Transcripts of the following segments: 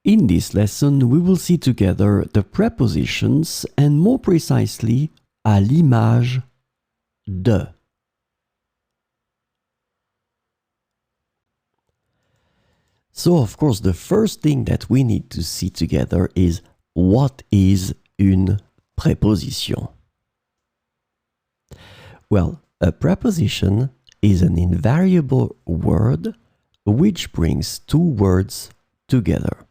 In this lesson, we will see together the prepositions and more precisely, à l'image de. So, of course, the first thing that we need to see together is what is une préposition? Well, a preposition is an invariable word which brings two words together.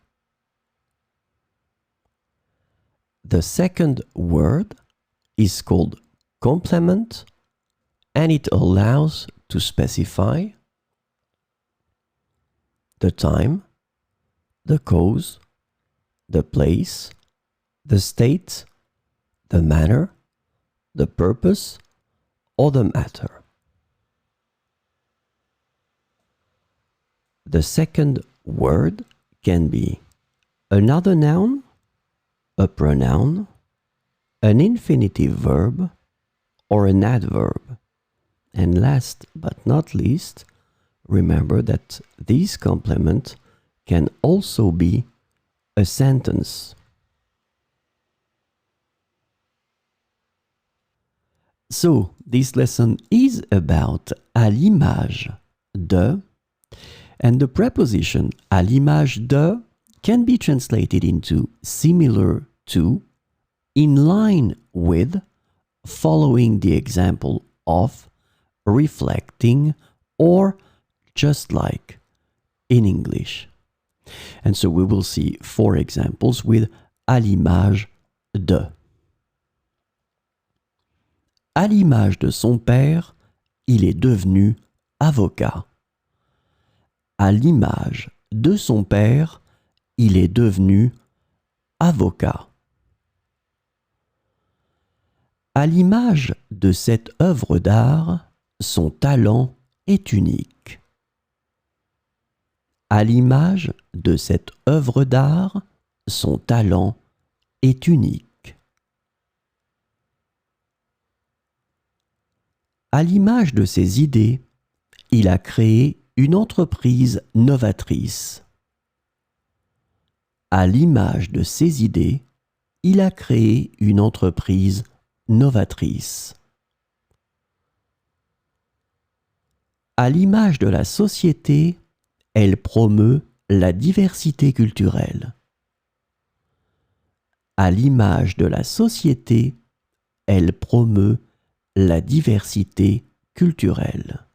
The second word is called complement, and it allows to specify the time, the cause, the place, the state, the manner, the purpose, or the matter. The second word can be another noun, a pronoun, an infinitive verb, or an adverb. And last but not least, remember that this complement can also be a sentence. So, this lesson is about à l'image de, and the preposition à l'image de can be translated into similar to, in line with, following the example of, reflecting, or just like in English. And so we will see four examples with à l'image de. À l'image de son père, il est devenu avocat. À l'image de son père, il est devenu avocat. À l'image de cette œuvre d'art, son talent est unique. À l'image de cette œuvre d'art, son talent est unique. À l'image de ses idées, il a créé une entreprise novatrice. À l'image de ses idées, il a créé une entreprise novatrice. À l'image de la société, elle promeut la diversité culturelle. À l'image de la société, elle promeut la diversité culturelle.